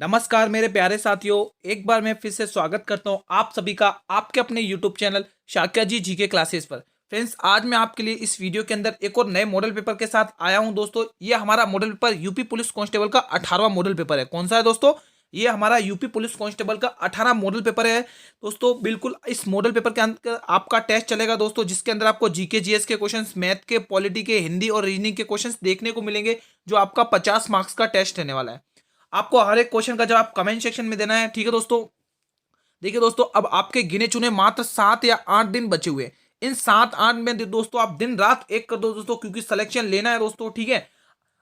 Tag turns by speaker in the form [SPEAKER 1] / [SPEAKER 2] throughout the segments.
[SPEAKER 1] नमस्कार मेरे प्यारे साथियों, एक बार मैं फिर से स्वागत करता हूं आप सभी का आपके अपने YouTube चैनल शाक्या जी जीके क्लासेस पर। फ्रेंड्स, आज मैं आपके लिए इस वीडियो के अंदर एक और नए मॉडल पेपर के साथ आया हूं। दोस्तों, ये हमारा model paper UP police constable का 18वां मॉडल पेपर है। कौन सा है दोस्तों? ये हमारा यूपी पुलिस कांस्टेबल का 18 मॉडल पेपर है। दोस्तों, बिल्कुल इस मॉडल पेपर के अंदर आपका टेस्ट चलेगा दोस्तों, जिसके अंदर आपको जीके जीएस के क्वेश्चंस, मैथ के, पॉलिटी के, हिंदी और रीजनिंग के क्वेश्चंस देखने को मिलेंगे, जो आपका 50 मार्क्स का टेस्ट रहने वाला है। आपको हर एक क्वेश्चन का जवाब कमेंट सेक्शन में देना है। ठीक है दोस्तों? देखिए दोस्तों, अब आपके गिने चुने मात्र 7 या 8 दिन बचे हुए हैं। इन 7-8 में दोस्तों आप दिन रात एक कर दो दोस्तों, क्योंकि सिलेक्शन लेना है दोस्तों। ठीक है?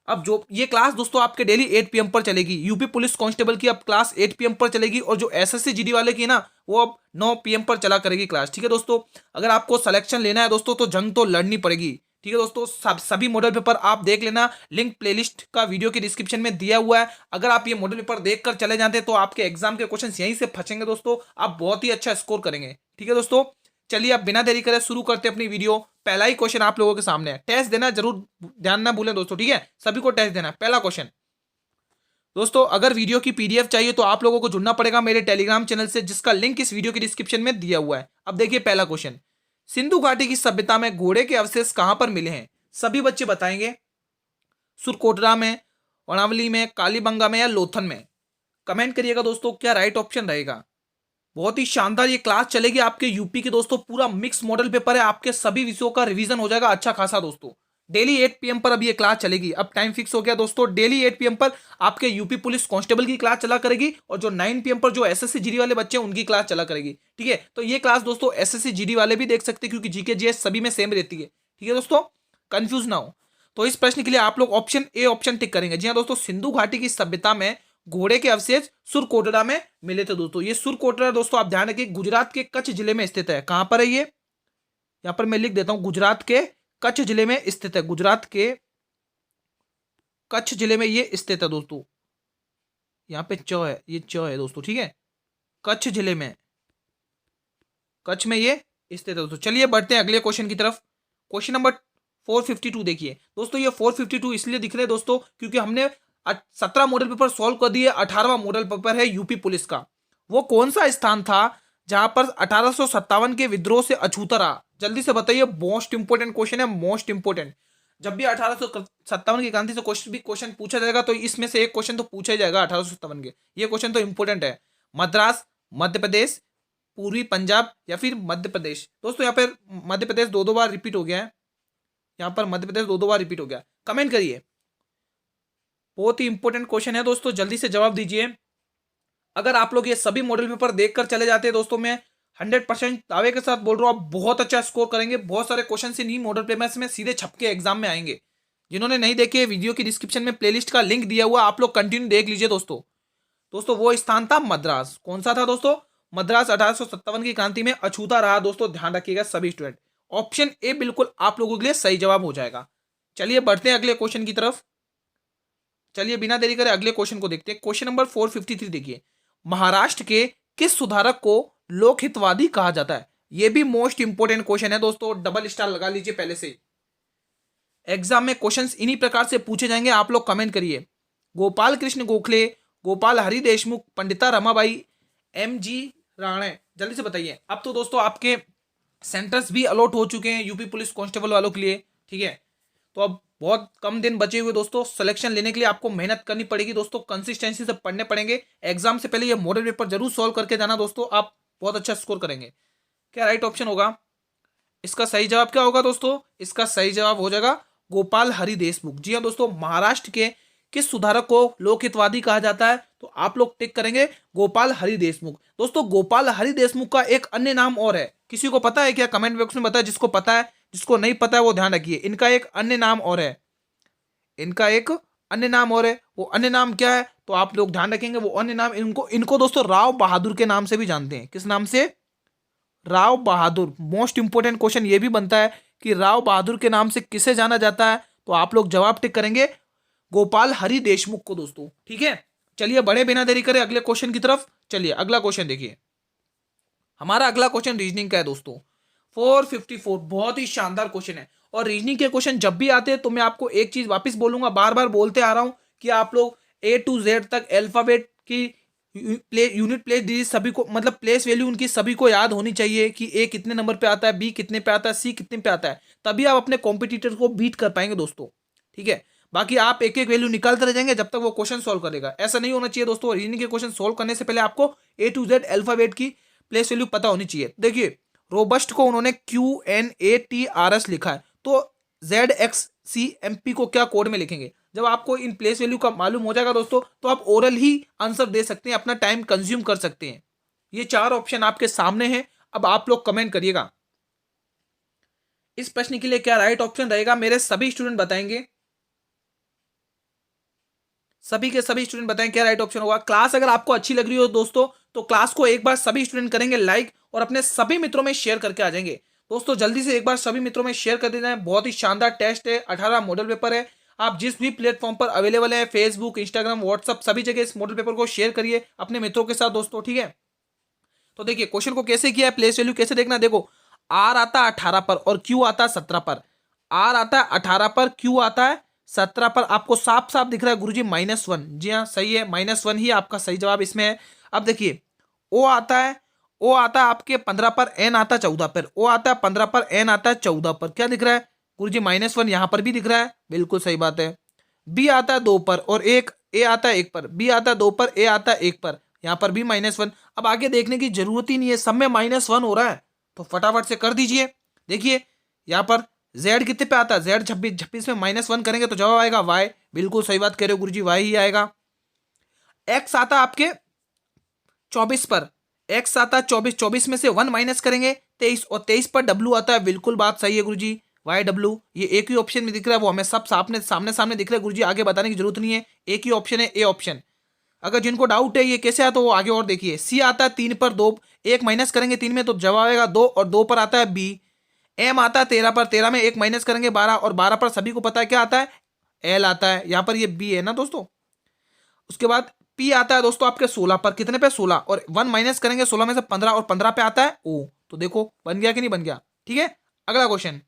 [SPEAKER 1] अब जो ये क्लास दोस्तों आपके डेली 8 पीएम पर चलेगी। यूपी पुलिस कांस्टेबल की अब क्लास 8 पीएम पर चलेगी, और जो एसएससी जीडी वाले की है ना, वो अब 9 पीएम पर चला करेगी क्लास। ठीक है दोस्तों? अगर आपको सिलेक्शन लेना है दोस्तों, तो जंग तो लड़नी पड़ेगी। ठीक है दोस्तों? सभी मॉडल पेपर आप देख लेना, लिंक प्लेलिस्ट का वीडियो के डिस्क्रिप्शन में दिया हुआ है। अगर आप ये मॉडल पेपर देखकर चले जाते हैं तो आपके एग्जाम के क्वेश्चन यहीं से फंसेंगे दोस्तों, आप बहुत ही अच्छा स्कोर करेंगे। ठीक है दोस्तों? चलिए अब बिना देरी करे शुरू करते हैं अपनी वीडियो। पहला ही क्वेश्चन आप लोगों के सामने है। टेस्ट देना जरूर, ध्यान ना भूलें दोस्तों। ठीक है? सभी को टेस्ट देना है। पहला क्वेश्चन दोस्तों, अगर वीडियो की पीडीएफ चाहिए तो आप लोगों को जुड़ना पड़ेगा मेरे टेलीग्राम चैनल से, जिसका लिंक इस वीडियो के डिस्क्रिप्शन में दिया हुआ है। अब देखिए पहला क्वेश्चन, सिंधु घाटी की सभ्यता में घोड़े के अवशेष कहां पर मिले हैं? सभी बच्चे बताएंगे। सुरकोटरा में, वनावली में, कालीबंगा में या लोथन में? कमेंट करिएगा दोस्तों, क्या राइट ऑप्शन रहेगा। बहुत ही शानदार ये क्लास चलेगी आपके यूपी के दोस्तों। पूरा मिक्स मॉडल पेपर है, आपके सभी विषयों का रिवीजन हो जाएगा अच्छा खासा दोस्तों। डेली 8 पीएम पर अब ये क्लास चलेगी। अब टाइम फिक्स हो गया दोस्तों, डेली 8 पीएम पर आपके यूपी पुलिस कांस्टेबल की क्लास चला करेगी, और जो 9 पीएम पर जो एसएससी जीडी वाले बच्चे हैं उनकी क्लास चला करेगी। ठीक है? तो ये क्लास दोस्तों एसएससी जीडी वाले भी देख सकते हैं, क्योंकि जीके जीएस सभी में सेम रहती है। ठीक है दोस्तों? कंफ्यूज ना हो। तो इस प्रश्न के लिए आप लोग ऑप्शन ए ऑप्शन टिक करेंगे। जी हाँ दोस्तों, सिंधु घाटी की सभ्यता में घोड़े के अवशेष सुरकोटड़ा में मिले थे दोस्तों। ये सुरकोटड़ा दोस्तों आप ध्यान रखिए, गुजरात के कच्छ जिले में स्थित है। कहां पर है ये? यहां पर मैं लिख देता हूं, गुजरात के कच्छ जिले में स्थित है। गुजरात के कच्छ जिले में ये स्थित है दोस्तों। यहाँ पे च है, ये च है दोस्तों। ठीक है? कच्छ जिले में, कच्छ में ये स्थित है दोस्तों। चलिए बढ़ते हैं अगले क्वेश्चन की तरफ। क्वेश्चन नंबर 452 देखिए दोस्तों। ये 452 इसलिए दिख रहे हैं दोस्तों, क्योंकि हमने 17 मॉडल पेपर सॉल्व कर दिए। 18वां मॉडल पेपर है यूपी पुलिस का। वो कौन सा स्थान था जहां पर 1857 के विद्रोह से अछूता रहा? जल्दी से बताइए, मोस्ट इंपोर्टेंट क्वेश्चन है, मोस्ट इंपोर्टेंट। जब भी 1857 की क्रांति से क्वेश्चन पूछा जाएगा, तो इसमें से एक क्वेश्चन तो पूछा ही जाएगा 1857 के। ये क्वेश्चन तो इंपोर्टेंट है। मद्रास, मध्य प्रदेश, पूर्वी पंजाब या फिर मध्य प्रदेश? दोस्तों यहाँ पर मध्य प्रदेश दो दो बार रिपीट हो गया है। यहाँ पर मध्य प्रदेश दो दो बार रिपीट हो गया। कमेंट करिए। बहुत ही इंपॉर्टेंट क्वेश्चन है दोस्तों, जल्दी से जवाब दीजिए। अगर आप लोग ये सभी मॉडल पेपर देखकर चले जाते हैं दोस्तों, मैं 100% दावे के साथ बोल रहा हूं, आप बहुत अच्छा स्कोर करेंगे। बहुत सारे क्वेश्चन से नहीं मॉडल पेपर में सीधे छपके एग्जाम में आएंगे। जिन्होंने नहीं देखे, वीडियो की डिस्क्रिप्शन में प्लेलिस्ट का लिंक दिया हुआ, आप लोग कंटिन्यू देख लीजिए दोस्तों। दोस्तों वो स्थान था मद्रास। कौन सा था दोस्तों? मद्रास 1857 की क्रांति में अछूता रहा दोस्तों, ध्यान रखिएगा सभी स्टूडेंट। ऑप्शन ए बिल्कुल आप लोगों के लिए सही जवाब हो जाएगा। चलिए बढ़ते हैं अगले क्वेश्चन की तरफ। चलिए बिना देरी करे अगले क्वेश्चन को देखते हैं। क्वेश्चन नंबर 453 देखिए, महाराष्ट्र के किस सुधारक को लोकहितवादी कहा जाता है? यह भी मोस्ट इंपोर्टेंट क्वेश्चन है दोस्तों, डबल स्टार लगा लीजिए पहले से। एग्जाम में क्वेश्चंस इन्हीं प्रकार से पूछे जाएंगे, आप लोग कमेंट करिए। Gopal Krishna Gokhale, Gopal Hari Deshmukh, Pandita Ramabai, M G Rane? जल्दी से बताइए। अब तो दोस्तों आपके सेंटर्स भी अलॉट हो चुके हैं यूपी पुलिस कांस्टेबल वालों के लिए। ठीक है? तो अब बहुत कम दिन बचे हुए दोस्तों। सिलेक्शन लेने के लिए आपको मेहनत करनी पड़ेगी दोस्तों, कंसिस्टेंसी से पढ़ने पड़ेंगे। एग्जाम से पहले ये मॉडल पेपर जरूर सॉल्व करके जाना दोस्तों, आप बहुत अच्छा स्कोर करेंगे। क्या राइट ऑप्शन होगा? इसका सही जवाब क्या होगा दोस्तों? इसका सही जवाब हो जाएगा गोपाल हरि देशमुख। जी हाँ दोस्तों, महाराष्ट्र के किस सुधारक को लोकहितवादी कहा जाता है? तो आप लोग टिक करेंगे गोपाल हरि देशमुख। दोस्तों गोपाल हरि देशमुख का एक अन्य नाम और है, किसी को पता है क्या? कमेंट बॉक्स में बताए, जिसको पता है। जिसको नहीं पता है वो ध्यान रखिए, इनका एक अन्य नाम और है। इनका एक अन्य नाम और है। वो अन्य नाम क्या है तो आप लोग ध्यान रखेंगे। वो अन्य नाम इनको इनको दोस्तों राव बहादुर के नाम से भी जानते हैं। किस नाम से? Rao Bahadur. Most important question ये भी बनता है कि राव बहादुर के नाम से किसे जाना जाता है? तो आप लोग जवाब टिक करेंगे गोपाल हरि देशमुख को दोस्तों। ठीक है? चलिए बड़े बिना देरी करें अगले क्वेश्चन की तरफ। चलिए अगला क्वेश्चन देखिए। हमारा अगला क्वेश्चन रीजनिंग का है दोस्तों। 454 बहुत ही शानदार क्वेश्चन है। और रीजनिंग के क्वेश्चन जब भी आते हैं तो मैं आपको एक चीज वापस बोलूंगा, बार बार बोलते आ रहा हूं, कि आप लोग A to Z तक अल्फाबेट कि यूनिट प्लेस डिजिट सभी को, मतलब प्लेस वैल्यू उनकी सभी को याद होनी चाहिए कि ए कितने नंबर पे आता है, बी कितने पे आता है, सी कितने पे आता है, तभी आप अपने कॉम्पिटिटर को बीट कर पाएंगे दोस्तों। ठीक है, बाकी आप एक एक वैल्यू निकालते रह जाएंगे जब तक वो क्वेश्चन सॉल्व करेगा, ऐसा नहीं होना चाहिए दोस्तों। रीजनिंग के क्वेश्चन सॉल्व करने से पहले आपको ए टू जेड अल्फाबेट की प्लेस वैल्यू पता होनी चाहिए। देखिए रोबस्ट को उन्होंने QNATRS लिखा है, तो ZXCMP को क्या कोड में लिखेंगे? जब आपको इन प्लेस वैल्यू का मालूम हो जाएगा दोस्तों, तो आप ओरल ही आंसर दे सकते हैं, अपना टाइम कंज्यूम कर सकते हैं। ये 4 ऑप्शन आपके सामने हैं, अब आप लोग कमेंट करिएगा इस प्रश्न के लिए क्या राइट ऑप्शन रहेगा। मेरे सभी स्टूडेंट बताएंगे, सभी के सभी स्टूडेंट बताएं क्या राइट ऑप्शन होगा। क्लास अगर आपको अच्छी लग रही हो दोस्तों, तो क्लास को एक बार सभी स्टूडेंट करेंगे लाइक और अपने सभी मित्रों में शेयर करके आ जाएंगे। दोस्तों जल्दी से एक बार सभी मित्रों में शेयर कर देना है। बहुत ही शानदार टेस्ट है, 18 मॉडल पेपर है। आप जिस भी प्लेटफॉर्म पर अवेलेबल है, फेसबुक, इंस्टाग्राम, व्हाट्सअप, सभी जगह इस मॉडल पेपर को शेयर करिए अपने मित्रों के साथ दोस्तों। ठीक है, तो देखिए क्वेश्चन को कैसे किया है, प्लेस वैल्यू कैसे देखना। देखो आर आता है 18 पर और क्यू आता है 17 पर। आर आता है 18 पर, क्यू आता है 17 पर। आपको साफ साफ दिख रहा है गुरुजी -1। जी हाँ सही है, -1 ही आपका सही जवाब इसमें है। अब देखिए ओ आता है, ओ आता है आपके 15 पर, एन आता है 14 पर। ओ आता है 15 पर, एन आता है 14 पर। क्या दिख रहा है गुरुजी? -1 यहां पर भी दिख रहा है, बिल्कुल सही बात है। बी आता है 2 पर और एक, ए आता है 1 पर। बी आता है 2 पर, ए आता है 1 पर, यहां पर भी -1। अब आगे देखने की जरूरत ही नहीं है, सब में -1 हो रहा है, तो फटाफट से कर दीजिए। देखिए यहां पर जेड कितने पे आता है, जेड 26 में -1 करेंगे तो जवाब आएगा वाई। बिल्कुल सही बात कह रहे हो गुरुजी, वाई ही आएगा। एक्स आता है आपके 24 पर, एक्स आता है 24 में से 1 माइनस करेंगे 23, और 23 पर डब्ल्यू आता है। बिल्कुल बात सही है गुरुजी, वाई डब्ल्यू। ये एक ही ऑप्शन में दिख रहा है, वो हमें सब सामने सामने सामने दिख रहा है गुरुजी, आगे बताने की जरूरत नहीं है, एक ही ऑप्शन है, ए ऑप्शन। अगर जिनको डाउट है ये कैसे आता है, तो वो आगे और देखिए। सी आता है 3 पर 2, 1 माइनस करेंगे 3 में तो जवाब आएगा 2, और 2 पर आता है बी। एम आता है 13 पर, 13 में 1 माइनस करेंगे 12, और 12 पर सभी को पता है क्या आता है, एल आता है। यहां पर ये बी है ना दोस्तों। उसके बाद पी आता है दोस्तों आपके 16 पर, कितने पे 16, और 1 माइनस करेंगे 16 में से 15, और 15 पे आता है ओ। तो देखो बन गया कि नहीं बन गया। ठीक है, अगला क्वेश्चन,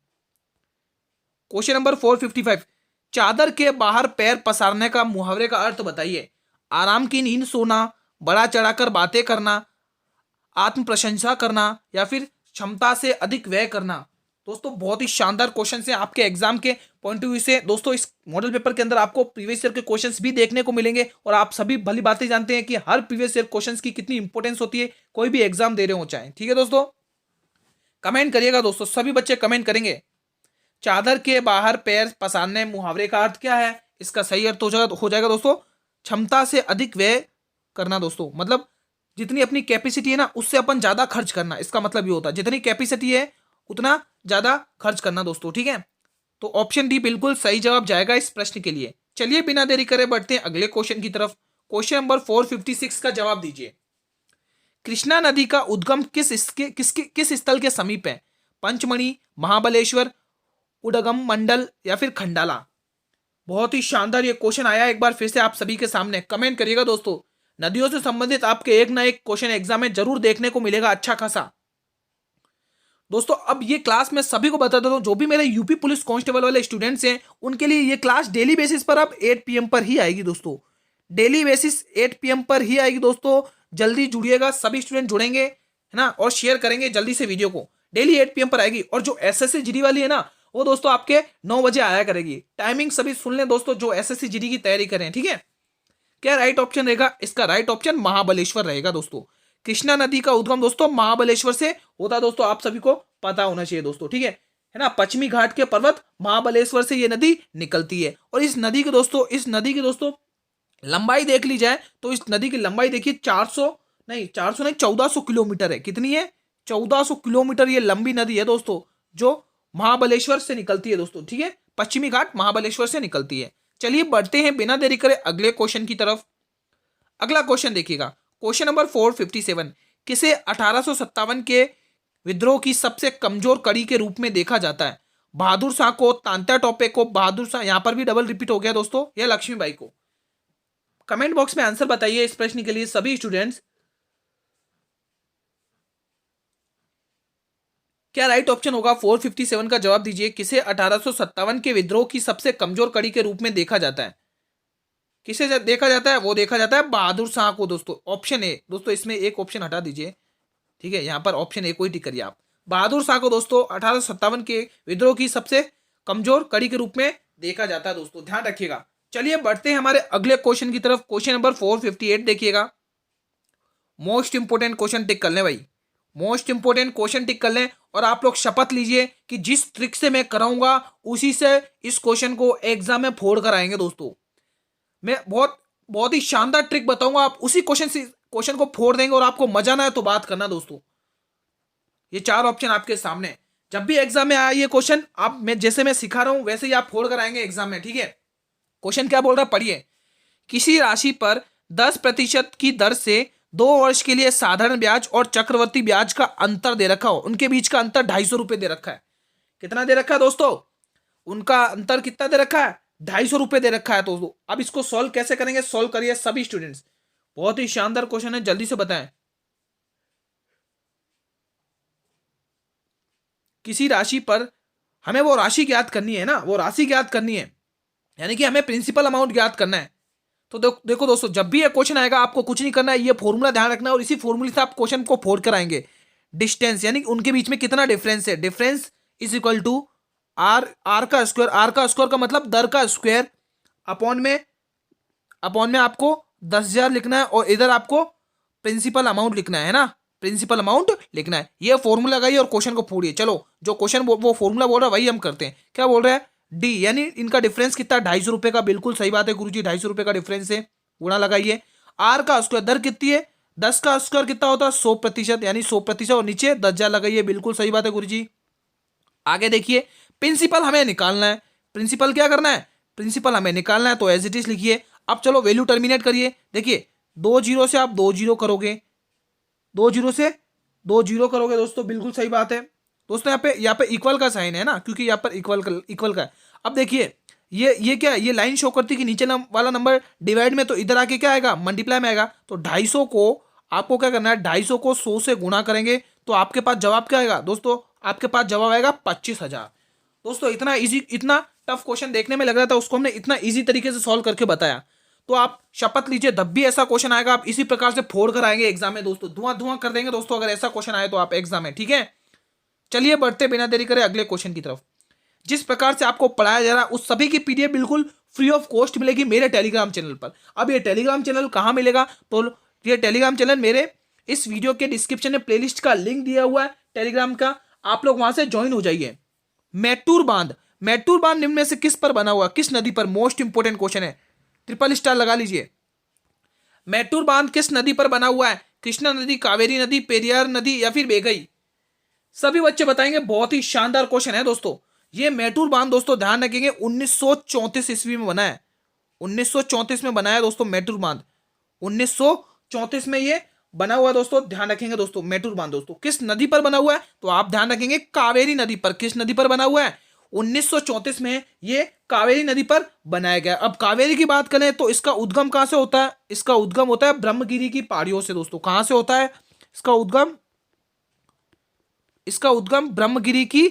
[SPEAKER 1] क्वेश्चन नंबर 455। चादर के बाहर पैर पसारने का मुहावरे का अर्थ बताइए। आराम की नींद सोना, बड़ा चढ़ाकर बातें करना, आत्म प्रशंसा करना, या फिर क्षमता से अधिक व्यय करना। दोस्तों बहुत ही शानदार क्वेश्चन है आपके एग्जाम के पॉइंट ऑफ व्यू से। दोस्तों इस मॉडल पेपर के अंदर आपको प्रीवियस ईयर के क्वेश्चंस भी देखने को मिलेंगे, और आप सभी भली बातें जानते हैं कि हर प्रीवियस ईयर क्वेश्चंस की कितनी इंपॉर्टेंस होती है, कोई भी एग्जाम दे रहे हो चाहे। ठीक है दोस्तों, कमेंट करिएगा दोस्तों, सभी बच्चे कमेंट करेंगे। चादर के बाहर पैर पसारने मुहावरे का अर्थ क्या है? इसका सही अर्थ हो जाएगा दोस्तों क्षमता से अधिक व्यय करना। दोस्तों मतलब जितनी अपनी कैपेसिटी है ना, उससे अपन ज्यादा खर्च करना, इसका मतलब ये होता है जितनी कैपेसिटी है उतना ज्यादा खर्च करना दोस्तों। ठीक है, तो ऑप्शन डी बिल्कुल सही जवाब जाएगा इस प्रश्न के लिए। चलिए बिना देरी करे बढ़ते हैं अगले क्वेश्चन की तरफ। क्वेश्चन नंबर 456 का जवाब दीजिए। कृष्णा नदी का उद्गम किस स्थल के समीप है? पंचमढ़ी, महाबलेश्वर, उडगम मंडल, या फिर खंडाला। बहुत ही शानदार ये क्वेश्चन आया एक बार फिर से आप सभी के सामने, कमेंट करिएगा दोस्तों। नदियों से संबंधित आपके एक ना एक क्वेश्चन एग्जाम में जरूर देखने को मिलेगा अच्छा खासा। दोस्तों अब ये क्लास मैं सभी को बता देता हूं, जो भी मेरे यूपी पुलिस कांस्टेबल वाले स्टूडेंट्स हैं उनके लिए ये क्लास डेली बेसिस पर अब 8 PM पर ही आएगी दोस्तों। डेली बेसिस 8 PM पर ही आएगी दोस्तों। जल्दी जुड़िएगा, सभी स्टूडेंट जुड़ेंगे है ना, और शेयर करेंगे जल्दी से वीडियो को। डेली 8 PM पर आएगी, और जो SSC GD वाली है ना, वो दोस्तों आपके 9 बजे आया करेगी। टाइमिंग सभी सुन लें दोस्तों जो SSC GD की तैयारी करें। ठीक है, क्या राइट ऑप्शन रहेगा? इसका राइट ऑप्शन महाबलेश्वर रहेगा दोस्तों। कृष्णा नदी का उद्गम दोस्तों महाबलेश्वर से होता है दोस्तों, आप सभी को पता होना चाहिए दोस्तों। ठीक है ना, पश्चिमी घाट के पर्वत महाबलेश्वर से ये नदी निकलती है। और इस नदी के दोस्तों लंबाई देख ली जाए तो इस नदी की लंबाई देखिए 400 नहीं 1400 किलोमीटर है। कितनी है? 1400 किलोमीटर ये लंबी नदी है दोस्तों, जो महाबलेश्वर से निकलती है दोस्तों। ठीक है, पश्चिमी घाट महाबलेश्वर से निकलती है। चलिए बढ़ते हैं बिना देरी करे अगले क्वेश्चन की तरफ। अगला क्वेश्चन देखिएगा, क्वेश्चन नंबर 457। किसे 1857 के विद्रोह की सबसे कमजोर कड़ी के रूप में देखा जाता है? बहादुर शाह को, तांत्या टोपे को, बहादुर शाह, यहां पर भी डबल रिपीट हो गया दोस्तों, या लक्ष्मीबाई को। कमेंट बॉक्स में आंसर बताइए इस प्रश्न के लिए सभी स्टूडेंट्स। क्या राइट ऑप्शन होगा? 457 का जवाब दीजिए। किसे 1857 के विद्रोह की सबसे कमजोर कड़ी के रूप में देखा जाता है? किसे देखा जाता है? वो देखा जाता है बहादुर शाह को दोस्तों। ऑप्शन ए दोस्तों, इसमें एक ऑप्शन हटा दीजिए, ठीक है, यहाँ पर ऑप्शन ए को ही टिक करिए आप। बहादुर शाह को दोस्तों 1857 के विद्रोह की सबसे कमजोर कड़ी के रूप में देखा जाता है दोस्तों, ध्यान रखिएगा। चलिए बढ़ते हैं हमारे अगले क्वेश्चन की तरफ। क्वेश्चन नंबर 458 देखिएगा। मोस्ट इंपोर्टेंट क्वेश्चन टिक कर लें भाई, मोस्ट इंपोर्टेंट क्वेश्चन टिक कर लें, और आप लोग शपथ लीजिए कि जिस ट्रिक से मैं कराऊंगा उसी से इस क्वेश्चन को एग्जाम में फोड़ कर आएंगे दोस्तों। मैं बहुत बहुत ही शानदार ट्रिक बताऊंगा, आप उसी क्वेश्चन को फोड़ देंगे, और आपको मजा ना है तो बात करना दोस्तों। ये चार ऑप्शन आपके सामने, जब भी एग्जाम में आया ये क्वेश्चन, आप मैं जैसे मैं सिखा रहा हूं वैसे ही आप फोड़ कर आएंगे एग्जाम में, ठीक है। क्वेश्चन क्या बोल रहा है पढ़िए। किसी राशि पर 10% की दर से 2 वर्ष के लिए साधारण ब्याज और चक्रवर्ती ब्याज का अंतर दे रखा हो, उनके बीच का अंतर 250 रुपये दे रखा है। कितना दे रखा है दोस्तों? उनका अंतर कितना दे रखा है? 250 रुपये दे रखा है दोस्तों। अब इसको सॉल्व कैसे करेंगे? सॉल्व करिए सभी स्टूडेंट्स, बहुत ही शानदार क्वेश्चन है, जल्दी से बताएं। किसी राशि पर हमें वो राशि ज्ञात करनी है ना, वो राशि ज्ञात करनी है, यानी कि हमें प्रिंसिपल अमाउंट ज्ञात करना है। तो देखो दोस्तों, जब भी ये क्वेश्चन आएगा आपको कुछ नहीं करना है, ये फॉर्मूला ध्यान रखना है, और इसी फॉर्मूले से आप क्वेश्चन को फोड़ कर आएंगे। डिस्टेंस यानी उनके बीच में कितना डिफरेंस है, difference is equal to R का स्क्वायर। आर का स्क्वायर का मतलब दर का स्क्वायर, अपॉन में आपको 10,000 लिखना है, और इधर आपको प्रिंसिपल अमाउंट लिखना है ना, प्रिंसिपल अमाउंट लिखना है। ये फॉर्मूला लगाइए और क्वेश्चन को फोड़िए। चलो, जो क्वेश्चन वो फॉर्मूला बोल रहा है वही हम करते हैं। क्या बोल रहा है? डी, यानी इनका डिफरेंस कितना? 250 रुपये का। बिल्कुल सही बात है गुरुजी, 250 रुपये का डिफरेंस है। गुणा लगाइए। आर का स्क्वायर, दर कितनी है? 10 का स्क्वायर कितना होता है? 100%, यानी 100%, और नीचे 10,000 लगाइए। बिल्कुल सही बात है गुरुजी। आगे देखिए, प्रिंसिपल हमें निकालना है। प्रिंसिपल क्या करना है? प्रिंसिपल हमें निकालना है, तो एज इट इज लिखिए। अब चलो वैल्यू टर्मिनेट करिए। देखिए 2 0 से आप 2 0 करोगे, 2 0 से 2 0 करोगे दोस्तों, बिल्कुल सही बात है दोस्तों। यहाँ पे इक्वल का साइन है ना, क्योंकि यहाँ पर इक्वल का है। अब देखिए ये क्या है? ये लाइन शो करती है कि नीचे वाला नंबर डिवाइड में, तो इधर आके क्या आएगा? मल्टीप्लाई में आएगा। तो 250 को आपको क्या करना है? 250 को 100 से गुणा करेंगे, तो आपके पास जवाब क्या आएगा दोस्तों? आपके पास जवाब आएगा 25,000। दोस्तों इतना इजी, इतना टफ क्वेश्चन देखने में लग रहा था, उसको हमने इतना इजी तरीके से सॉल्व करके बताया। तो आप शपथ लीजिए, जब भी ऐसा क्वेश्चन आएगा आप इसी प्रकार से फोड़ कर आएंगे एग्जाम में दोस्तों, धुआं धुआं कर देंगे दोस्तों अगर ऐसा क्वेश्चन आए तो आप एग्जाम में, ठीक है। चलिए बढ़ते बिना देरी करे अगले क्वेश्चन की तरफ। जिस प्रकार से आपको पढ़ाया जा रहा है उस सभी की पीडीएफ बिल्कुल फ्री ऑफ कॉस्ट मिलेगी मेरे टेलीग्राम चैनल पर। अब ये टेलीग्राम चैनल कहाँ मिलेगा? तो ये टेलीग्राम चैनल मेरे इस वीडियो के डिस्क्रिप्शन में प्लेलिस्ट का लिंक दिया हुआ है टेलीग्राम का, आप लोग वहां से ज्वाइन हो जाइए। मैटूर बांध, मैटूर बांध निम्न में से किस पर बना हुआ? किस नदी पर? मोस्ट इंपोर्टेंट क्वेश्चन है, ट्रिपल स्टार लगा लीजिए। मैटूर बांध किस नदी पर बना हुआ है? कृष्णा नदी, कावेरी नदी, पेरियार नदी, या फिर बेगई? सभी बच्चे बताएंगे। बहुत ही शानदार क्वेश्चन है दोस्तों। ये मैटूर बांध दोस्तों ध्यान रखेंगे 1934 ईस्वी में बना है, 1934 में बनाया दोस्तों मैटूर बांध, 1934 में ये बना हुआ है दोस्तों, ध्यान रखेंगे दोस्तों। मैटूर बांध दोस्तों किस नदी पर बना हुआ है? तो आप ध्यान रखेंगे कावेरी नदी पर। किस नदी पर बना हुआ है? 1934 में ये कावेरी नदी पर बनाया गया। अब कावेरी की बात करें तो इसका उद्गम कहां से होता है? इसका उद्गम होता है ब्रह्मगिरी की पहाड़ियों से दोस्तों। कहां से होता है इसका उद्गम? इसका उद्गम ब्रह्मगिरी की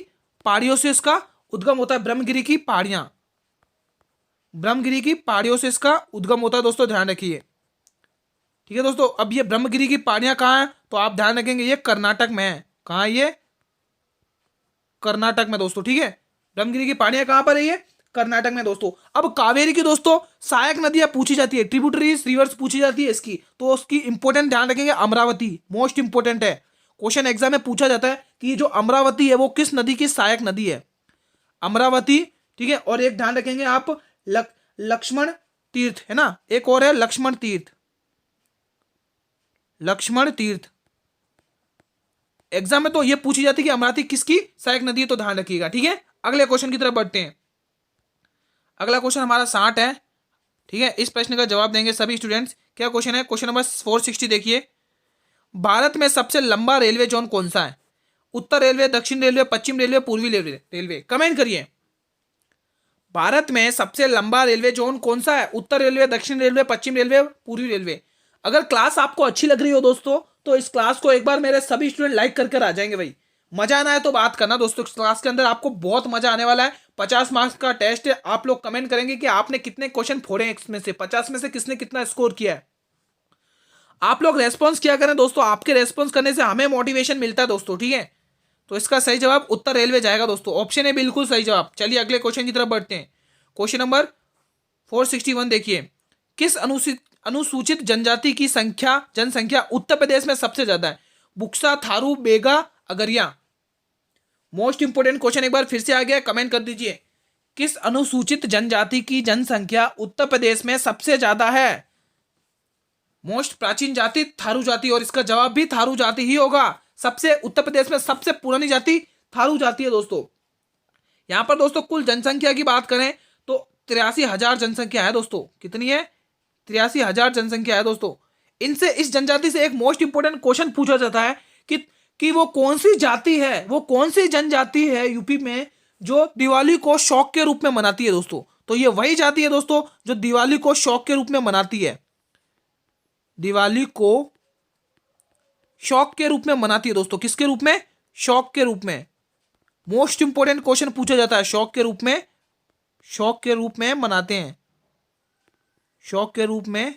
[SPEAKER 1] पहाड़ियों से इसका उद्गम होता है। ब्रह्मगिरी की पहाड़ियां, ब्रह्मगिरी की पहाड़ियों से इसका उद्गम होता है दोस्तों, ध्यान रखिए, ठीक है दोस्तों। अब ये ब्रह्मगिरी की पहाड़ियां कहाँ हैं? तो आप ध्यान रखेंगे ये कर्नाटक में है। कहाँ है ये? कर्नाटक में दोस्तों, ठीक है। ब्रह्मगिरी की पहाड़ियां कहाँ पर है? ये कर्नाटक में दोस्तों। अब कावेरी की दोस्तों सहायक नदियां पूछी जाती है, ट्रिब्यूटरीज रिवर्स पूछी जाती है इसकी, तो उसकी इंपोर्टेंट ध्यान रखेंगे अमरावती, मोस्ट इंपोर्टेंट है। क्वेश्चन एग्जाम में पूछा जाता है कि जो अमरावती है वो किस नदी की सहायक नदी है? अमरावती, ठीक है। और एक ध्यान रखेंगे आप लक्ष्मण तीर्थ है ना, एक और है लक्ष्मण तीर्थ, लक्ष्मण तीर्थ। एग्जाम में तो ये पूछी जाती है कि अमरावती किसकी सहायक नदी है, तो ध्यान रखिएगा, ठीक है। अगले क्वेश्चन की तरफ बढ़ते हैं। अगला क्वेश्चन हमारा 60 है, ठीक है। इस प्रश्न का जवाब देंगे सभी स्टूडेंट्स। क्या क्वेश्चन है? क्वेश्चन नंबर 460 देखिए। भारत में सबसे लंबा रेलवे जोन कौन सा है? उत्तर रेलवे, दक्षिण रेलवे, पश्चिम रेलवे, पूर्वी रेलवे? कमेंट करिए। भारत में सबसे लंबा रेलवे जोन कौन सा है? उत्तर रेलवे, दक्षिण रेलवे, पश्चिम रेलवे, पूर्वी रेलवे? अगर क्लास आपको अच्छी लग रही हो दोस्तों तो इस क्लास को एक बार मेरे सभी स्टूडेंट लाइक करके आ जाएंगे भाई। मजा ना आए तो बात करना दोस्तों, क्लास के अंदर आपको बहुत मजा आने वाला है। 50 मार्क्स का टेस्ट है, आप लोग कमेंट करेंगे कि आपने कितने क्वेश्चन फोड़े हैं, इसमें से 50 में से किसने कितना स्कोर किया है। आप लोग रेस्पॉन्स किया करें दोस्तों, आपके रेस्पॉन्स करने से हमें मोटिवेशन मिलता है दोस्तों, ठीक है। तो इसका सही जवाब उत्तर रेलवे जाएगा दोस्तों, ऑप्शन है बिल्कुल सही जवाब। चलिए अगले क्वेश्चन की तरफ बढ़ते हैं। क्वेश्चन नंबर 461 देखिए, किस अनुसूचित जनजाति की जनसंख्या उत्तर प्रदेश में सबसे ज्यादा है? बुक्सा, थारू, बेगा, अगरिया। मोस्ट इंपोर्टेंट क्वेश्चन एक बार फिर से आ गया, कमेंट कर दीजिए। किस अनुसूचित जनजाति की जनसंख्या उत्तर प्रदेश में सबसे ज्यादा है? मोस्ट प्राचीन जाति थारू जाति, और इसका जवाब भी थारू जाति ही होगा। सबसे उत्तर प्रदेश में सबसे पुरानी जाति थारू जाति है दोस्तों। यहां पर दोस्तों कुल जनसंख्या की बात करें तो 83,000 जनसंख्या है दोस्तों। कितनी है? 83,000 जनसंख्या है दोस्तों। इनसे, इस जनजाति से एक मोस्ट इंपोर्टेंट क्वेश्चन पूछा जाता है कि वो कौन सी जाति है, वो कौन सी जनजाति है यूपी में जो दिवाली को शौक के रूप में मनाती है दोस्तों। तो ये वही जाति है दोस्तों जो दिवाली को शौक के रूप में मनाती है, दिवाली को शौक के रूप में मनाती है दोस्तों। किसके रूप में? शौक के रूप में। मोस्ट इंपोर्टेंट क्वेश्चन पूछा जाता है, शौक के रूप में, शौक के रूप में मनाते हैं, शौक के रूप में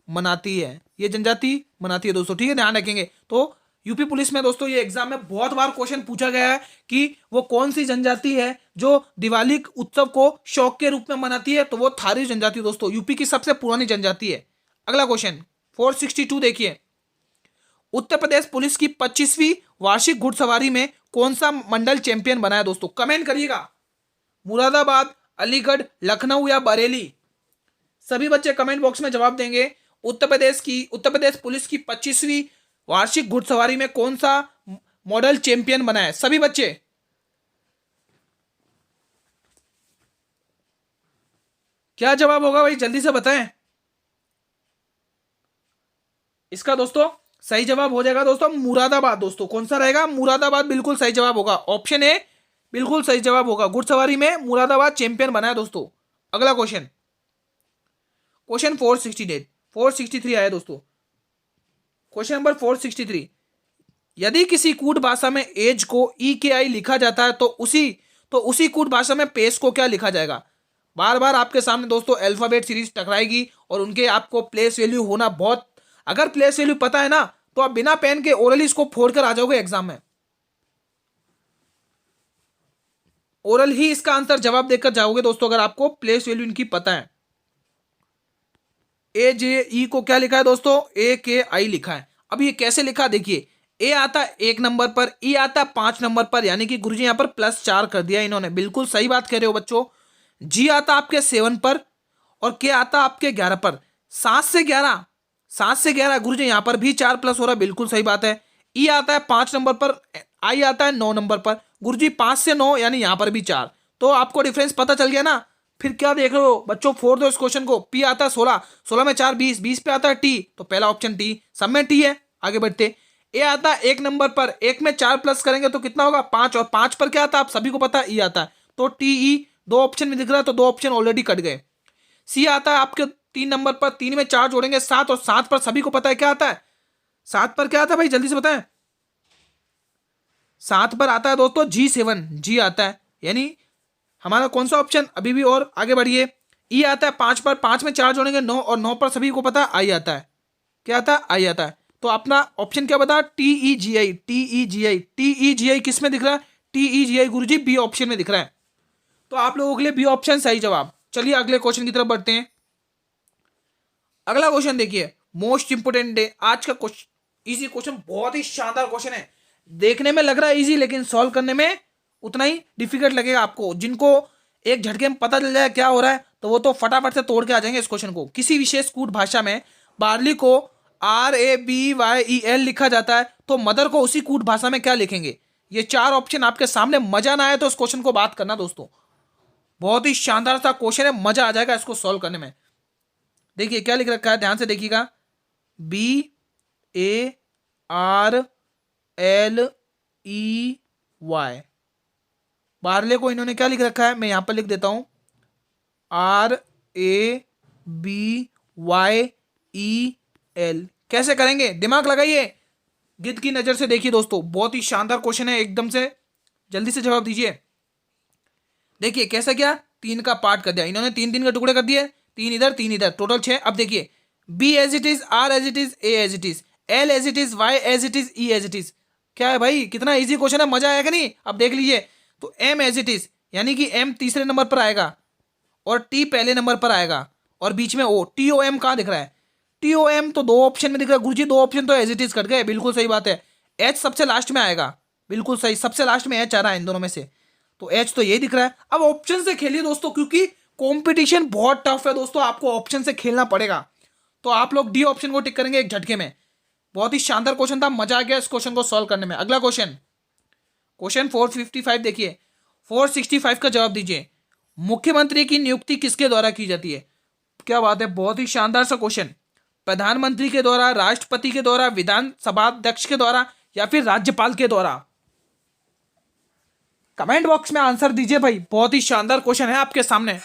[SPEAKER 1] मनाती है ये जनजाति, मनाती है दोस्तों, ठीक है, ध्यान रखेंगे। तो यूपी पुलिस में दोस्तों ये एग्जाम में बहुत बार क्वेश्चन पूछा गया है कि वो कौन सी जनजाति है जो दिवाली उत्सव को शौक के रूप में मनाती है, तो वो थारू जनजाति दोस्तों, यूपी की सबसे पुरानी जनजाति है। अगला क्वेश्चन 462 देखिए, उत्तर प्रदेश पुलिस की 25वीं वार्षिक घुड़सवारी में कौन सा मंडल चैंपियन बना है दोस्तों? कमेंट करिएगा। मुरादाबाद, अलीगढ़, लखनऊ या बरेली? सभी बच्चे कमेंट बॉक्स में जवाब देंगे। उत्तर प्रदेश पुलिस की 25वीं वार्षिक घुड़सवारी में कौन सा मॉडल चैंपियन बना है? सभी बच्चे क्या जवाब होगा भाई, जल्दी से बताएं। इसका दोस्तों सही जवाब हो जाएगा दोस्तों मुरादाबाद दोस्तों। कौन सा रहेगा? मुरादाबाद बिल्कुल सही जवाब होगा, ऑप्शन ए बिल्कुल सही जवाब होगा। घुड़सवारी में मुरादाबाद चैंपियन बना है दोस्तों। अगला क्वेश्चन 463 आया दोस्तों। क्वेश्चन नंबर 463, यदि किसी कूट भाषा में एज को EKI लिखा जाता है तो उसी कूट भाषा में पेस को क्या लिखा जाएगा? बार बार आपके सामने दोस्तों अल्फाबेट सीरीज टकराएगी और उनके आपको प्लेस वैल्यू होना बहुत, अगर प्लेस वैल्यू पता है ना तो आप बिना पेन के ओरली इसको फोड़ कर आ जाओगे एग्जाम में। ओरल ही इसका आंसर जवाब देकर जाओगे दोस्तों अगर आपको प्लेस वैल्यू इनकी पता है। AJE को क्या लिखा है दोस्तों? AKI लिखा है। अब ये कैसे लिखा देखिए, ए आता है 1 नंबर पर, ई आता है 5 नंबर पर, यानी कि गुरुजी यहां पर +4 कर दिया इन्होंने, बिल्कुल सही बात कह रहे हो बच्चों। जी आता आपके 7 पर और के आता आपके 11 पर। 7 से 11 गुरुजी यहां पर भी 4 प्लस हो रहा है, बिल्कुल सही बात है। ई आता है 5 नंबर पर, आई आता है 9 नंबर पर, गुरुजी 5 से 9 यानी यहां पर भी 4। तो आपको डिफरेंस पता चल गया ना, फिर क्या देख रहे हो बच्चों, फोड़ दो इस क्वेश्चन को। पी आता है 16, 16 में 4 20, 20 पे आता है टी, तो पहला ऑप्शन टी, सब में टी है। आगे बढ़ते, ए आता है 1 नंबर पर, 1 में 4 प्लस करेंगे तो कितना होगा? 5, और 5 पर क्या आता है आप सभी को पता है, ई आता है, तो टीई 2 ऑप्शन में दिख रहा है, तो 2 ऑप्शन ऑलरेडी कट गए। सी आता है आपके 3 नंबर पर, 3 में 4 जोड़ेंगे 7, और 7 पर सभी को पता है क्या आता है? 7 पर क्या आता है भाई, जल्दी से बताएं। 7 पर आता है दोस्तों G7, जी आता है, यानी हमारा कौन सा ऑप्शन अभी भी, और आगे बढ़िए। ई आता है 5 पर, 5 में 4 जोड़ेंगे 9, और 9 पर सभी को पता है आई आता है, क्या आता है? आई आता है। तो अपना ऑप्शन क्या बता? TEGI किस में दिख रहा है? TEGI गुरुजी बी ऑप्शन में दिख रहा है। तो आप लोगों के लिए बी ऑप्शन सही जवाब। चलिए अगले क्वेश्चन की तरफ बढ़ते हैं। अगला क्वेश्चन देखिए, मोस्ट इंपोर्टेंट डे आज का क्वेश्चन, इजी क्वेश्चन, बहुत ही शानदार क्वेश्चन है। देखने में लग रहा है इजी, लेकिन सॉल्व करने में उतना ही डिफिकल्ट लगेगा आपको। जिनको एक झटके में पता चल जाए क्या हो रहा है तो वो तो फटाफट से तोड़ के आ जाएंगे इस क्वेश्चन को। किसी विशेष कूट भाषा में बार्ली को RABYEL लिखा जाता है, तो मदर को उसी कूट भाषा में क्या लिखेंगे? ये 4 ऑप्शन आपके सामने। मजा ना आए तो इस क्वेश्चन को बात करना दोस्तों, बहुत ही शानदार सा क्वेश्चन है, मजा आ जाएगा इसको सॉल्व करने में। देखिए क्या लिख रखा है, ध्यान से देखिएगा, BARLEY। बार्ले को इन्होंने क्या लिख रखा है, मैं यहां पर लिख देता हूं, RABYEL। कैसे करेंगे, दिमाग लगाइए। गिद्ध की नजर से देखिए दोस्तों, बहुत ही शानदार क्वेश्चन है, एकदम से जल्दी से जवाब दीजिए। देखिए कैसा क्या, 3 का पार्ट कर दिया इन्होंने, 3 3 के टुकड़े कर दिए, 3 इधर, टोटल 6। अब देखिए B as it is, R as it is, A as it is, L as it is, Y as it is, E as it is. क्या है भाई, कितना इजी क्वेश्चन है, मजा आएगा नहीं? अब देख लीजिए, तो एम एज इट इज, यानी कि एम तीसरे नंबर पर आएगा और टी पहले नंबर पर आएगा और बीच में ओ, टी ओ एम कहाँ दिख रहा है? टी ओ एम तो 2 ऑप्शन में दिख रहा है गुरुजी, 2 ऑप्शन तो एज इट इज कट गए, बिल्कुल सही बात है। एच सबसे लास्ट में आएगा, बिल्कुल सही, सबसे लास्ट में एच आ रहा है इन दोनों में से, तो एच तो यही दिख रहा है। अब ऑप्शन से खेलिए दोस्तों, क्योंकि कंपटीशन बहुत टफ है दोस्तों, आपको ऑप्शन से खेलना पड़ेगा। तो आप लोग डी ऑप्शन को टिक करेंगे एक झटके में। बहुत ही शानदार क्वेश्चन था, मजा आ गया इस क्वेश्चन को सॉल्व करने में। अगला क्वेश्चन, क्वेश्चन 455 देखिए, 465 का जवाब दीजिए। मुख्यमंत्री की नियुक्ति किसके द्वारा की जाती है? क्या बात है, बहुत ही शानदार सा क्वेश्चन। प्रधानमंत्री के द्वारा, राष्ट्रपति के द्वारा, विधानसभा अध्यक्ष के द्वारा, या फिर राज्यपाल के द्वारा? कमेंट बॉक्स में आंसर दीजिए भाई, बहुत ही शानदार क्वेश्चन है आपके सामने।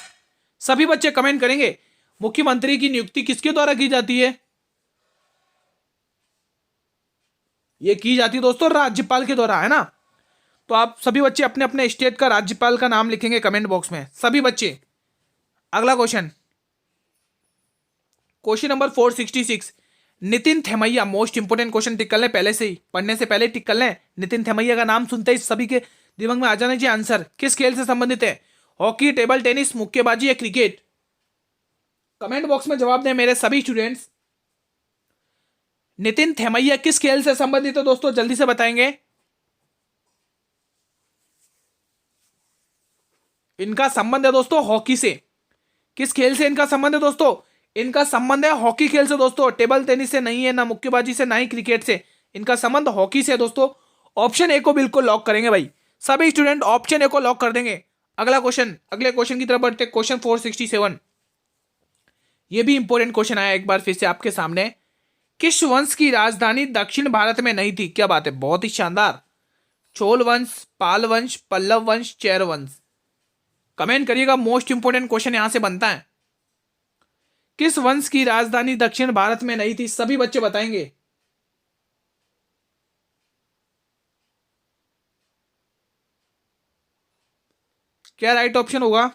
[SPEAKER 1] सभी बच्चे कमेंट करेंगे, मुख्यमंत्री की नियुक्ति किसके द्वारा की जाती है? ये की जाती है दोस्तों राज्यपाल के द्वारा, है ना? तो आप सभी बच्चे अपने अपने स्टेट का राज्यपाल का नाम लिखेंगे कमेंट बॉक्स में, सभी बच्चे। अगला question, question number 466, Nitin Thimmaiah, most important question, tick कर लें पहले से ही, पढ़ने से पहले टिक कर लें। नितिन थेमैया का नाम सुनते ही सभी के दिमाग में आ जाना चाहिए आंसर। किस खेल से संबंधित है? हॉकी, टेबल टेनिस, मुक्केबाजी या क्रिकेट? कमेंट बॉक्स में जवाब दें मेरे सभी स्टूडेंट्स। नितिन थेमैया किस खेल से संबंधित है दोस्तों, जल्दी से बताएंगे। इनका संबंध है दोस्तों हॉकी से। किस खेल से इनका संबंध है दोस्तों? इनका संबंध है हॉकी खेल से दोस्तों, टेबल टेनिस से नहीं है, ना मुक्केबाजी से, ना ही क्रिकेट से। इनका संबंध हॉकी से है दोस्तों। ऑप्शन ए को बिल्कुल लॉक करेंगे भाई, सभी स्टूडेंट ऑप्शन ए को लॉक कर देंगे। अगला क्वेश्चन, अगले क्वेश्चन की तरफ बढ़ते, क्वेश्चन 467। ये भी इंपॉर्टेंट क्वेश्चन आया एक बार फिर से आपके सामने। किस वंश की राजधानी दक्षिण भारत में नहीं थी? क्या बात है, बहुत ही शानदार। चोल वंश, पाल वंश, पल्लव वंश, चैर वंश? कमेंट करिएगा, मोस्ट इंपोर्टेंट क्वेश्चन यहां से बनता है। किस वंश की राजधानी दक्षिण भारत में नहीं थी? सभी बच्चे बताएंगे। क्या राइट ऑप्शन होगा?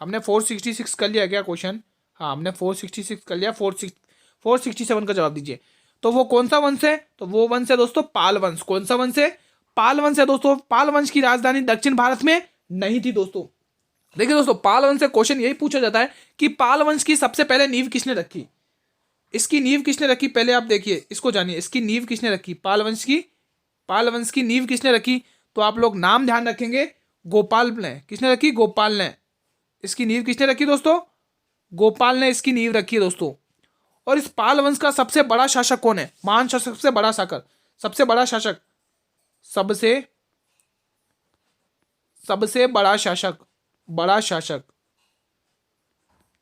[SPEAKER 1] हमने 466 कर लिया क्या क्वेश्चन? हाँ, हमने 466 कर लिया। 467 का जवाब दीजिए। तो वो कौन सा वंश है? तो वो वंश है दोस्तों पाल वंश। कौन सा वंश है? पाल वंश है दोस्तों। पाल वंश की राजधानी दक्षिण भारत में नहीं थी दोस्तों। देखिए दोस्तों, पाल वंश से क्वेश्चन यही पूछा जाता है कि पाल वंश की सबसे पहले नींव किसने रखी? इसकी नींव किसने रखी, पहले आप देखिए, इसको जानिए, इसकी नींव किसने रखी? पाल वंश की नींव किसने रखी? तो आप लोग नाम ध्यान रखेंगे, गोपाल ने। किसने रखी? गोपाल ने। इसकी नींव किसने रखी दोस्तों? गोपाल ने इसकी नींव रखी है दोस्तों। और इस पाल वंश का सबसे बड़ा शासक कौन है? महान शासक, सबसे बड़ा शासक, सबसे बड़ा शासक, सबसे बड़ा शासक